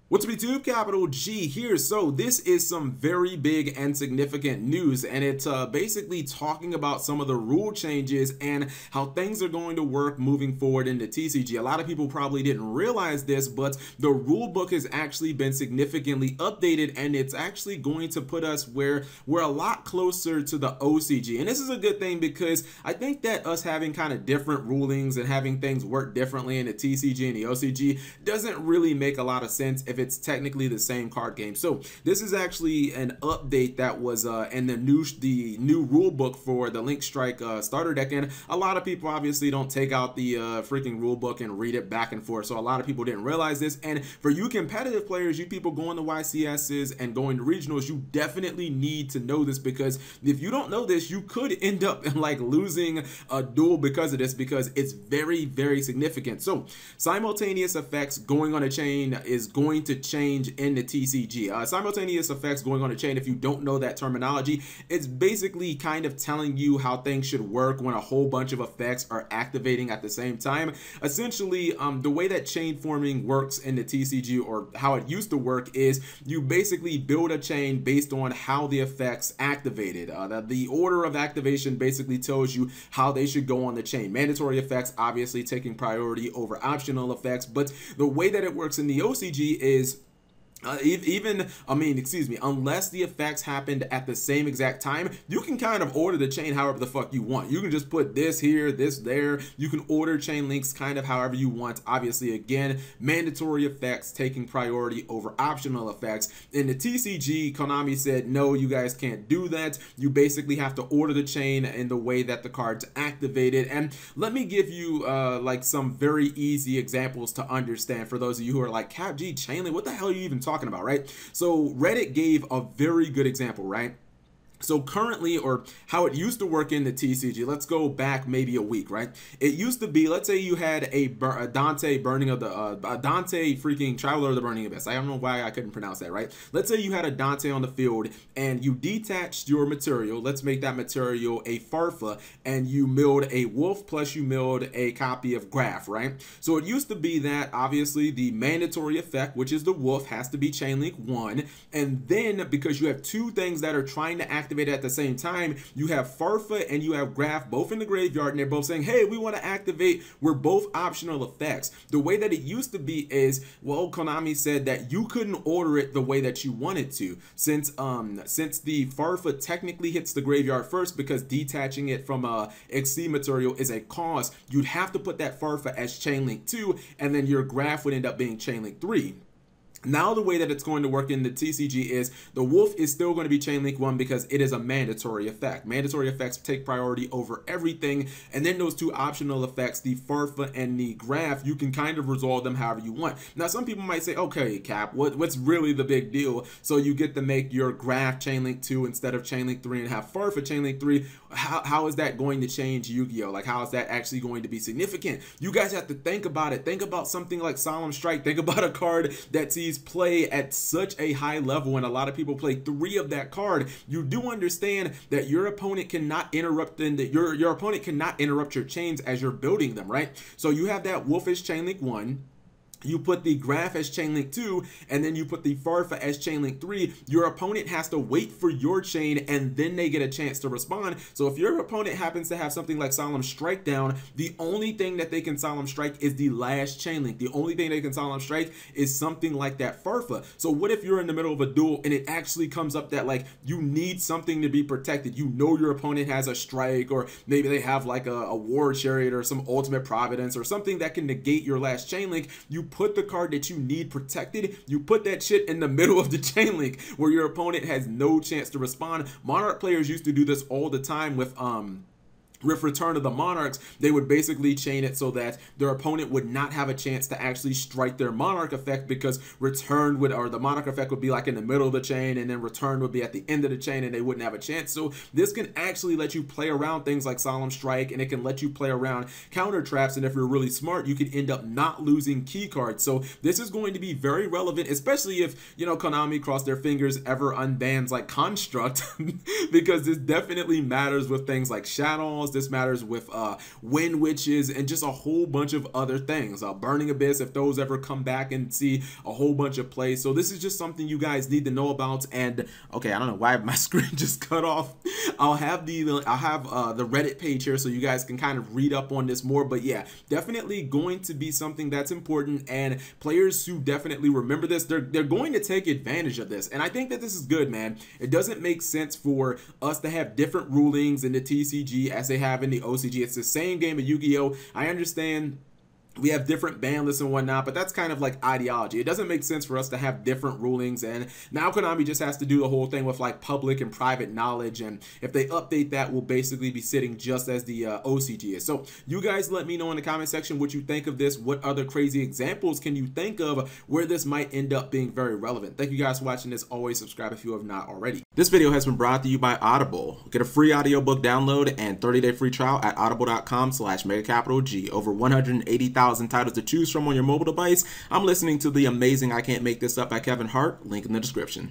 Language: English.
What's up YouTube, Capital G here. So this is some very big and significant news, and it's basically talking about some of the rule changes and how things are going to work moving forward into TCG. A lot of people probably didn't realize this, but the rule book has actually been significantly updated, and it's actually going to put us where we're a lot closer to the OCG. And this is a good thing because I think that us having kind of different rulings and having things work differently in the TCG and the OCG doesn't really make a lot of sense if it's technically the same card game. So this is actually an update that was in the new rule book for the Link Strike starter deck, and a lot of people obviously don't take out the freaking rule book and read it back and forth, so a lot of people didn't realize this. And for you competitive players, you people going to YCSs and going to regionals, you definitely need to know this, because if you don't know this, you could end up like losing a duel because of this, because it's very, very significant. So simultaneous effects going on a chain is going to change in the TCG. Simultaneous effects going on a chain, if you don't know that terminology, it's basically kind of telling you how things should work when a whole bunch of effects are activating at the same time. Essentially, the way that chain forming works in the TCG, or how it used to work, is you basically build a chain based on how the effects activated. The order of activation basically tells you how they should go on the chain. Mandatory effects obviously taking priority over optional effects, but the way that it works in the OCG is unless the effects happened at the same exact time, you can kind of order the chain however the fuck you want. You can just put this here, this there. You can order chain links kind of however you want. Obviously, again, mandatory effects taking priority over optional effects. In the TCG, Konami said, no, you guys can't do that. You basically have to order the chain in the way that the card's activated. And let me give you like some very easy examples to understand for those of you who are like, Cap G, chain link, what the hell are you even talking about, right? So Reddit gave a very good example, right? So currently, or how it used to work in the TCG, let's go back maybe a week, right? It used to be, let's say you had a Dante burning of the Dante freaking Traveler of the Burning Abyss. I don't know why I couldn't pronounce that, right? Let's say you had a Dante on the field and you detached your material. Let's make that material a Farfa, and you milled a Wolf plus you milled a copy of Graph, right? So it used to be that obviously the mandatory effect, which is the Wolf, has to be Chainlink 1, and then because you have two things that are trying to activate at the same time, you have Farfa and you have Graph both in the graveyard, and they're both saying, hey, we want to activate, we're both optional effects. The way that it used to be is, well, Konami said that you couldn't order it the way that you wanted to, since the Farfa technically hits the graveyard first, because detaching it from XC material is a cost. You'd have to put that Farfa as Chainlink 2, and then your Graph would end up being Chainlink 3. Now the way that it's going to work in the TCG is the Wolf is still going to be Chainlink 1 because it is a mandatory effect. Mandatory effects take priority over everything, and then those two optional effects, the Farfa and the Graph, you can kind of resolve them however you want. Now some people might say, okay, Cap, what's really the big deal? So you get to make your Graph Chainlink 2 instead of Chainlink 3 and have Farfa Chainlink 3. How is that going to change Yu-Gi-Oh? Like, how is that actually going to be significant? You guys have to think about it. Think about something like Solemn Strike. Think about a card that sees play at such a high level, and a lot of people play 3 of that card. You do understand that your opponent cannot interrupt, and your opponent cannot interrupt your chains as you're building them, right? So you have that Wolfish Chainlink 1. You put the Graph as Chainlink 2, and then you put the Farfa as Chainlink 3. Your opponent has to wait for your chain, and then they get a chance to respond. So if your opponent happens to have something like Solemn Strike down, the only thing that they can Solemn Strike is the last Chainlink. The only thing they can Solemn Strike is something like that Farfa. So what if you're in the middle of a duel and it actually comes up that like you need something to be protected? You know your opponent has a Strike, or maybe they have like a War Chariot or some Ultimate Providence or something that can negate your last Chainlink. You put the card that you need protected, you put that shit in the middle of the chain link where your opponent has no chance to respond. Monarch players used to do this all the time with Return of the Monarchs. They would basically chain it so that their opponent would not have a chance to actually strike their Monarch effect, because Return would, or the Monarch effect would be like in the middle of the chain, and then Return would be at the end of the chain, and they wouldn't have a chance. So this can actually let you play around things like Solemn Strike, and it can let you play around counter traps, and if you're really smart, you could end up not losing key cards. So this is going to be very relevant, especially if, you know, Konami, cross their fingers, ever unbans like Construct because this definitely matters with things like Shadow, laws. This matters with wind witches and just a whole bunch of other things. Burning Abyss, if those ever come back and see a whole bunch of plays. So this is just something you guys need to know about. And okay, I don't know why my screen just cut off. I'll have the Reddit page here so you guys can kind of read up on this more. But yeah, definitely going to be something that's important, and players who definitely remember this, they're going to take advantage of this. And I think that this is good, man. It doesn't make sense for us to have different rulings in the TCG as they have in the OCG. It's the same game of Yu-Gi-Oh! I understand we have different ban lists and whatnot, but that's kind of like ideology. It doesn't make sense for us to have different rulings, and now Konami just has to do the whole thing with like public and private knowledge, and if they update that, we'll basically be sitting just as the OCG is. So you guys let me know in the comment section what you think of this. What other crazy examples can you think of where this might end up being very relevant? Thank you guys for watching this. Always subscribe if you have not already. This video has been brought to you by Audible. Get a free audiobook download and 30-day free trial at audible.com/MegaCapitalG. Over 180,000 titles to choose from on your mobile device. I'm listening to the amazing I Can't Make This Up by Kevin Hart. Link in the description.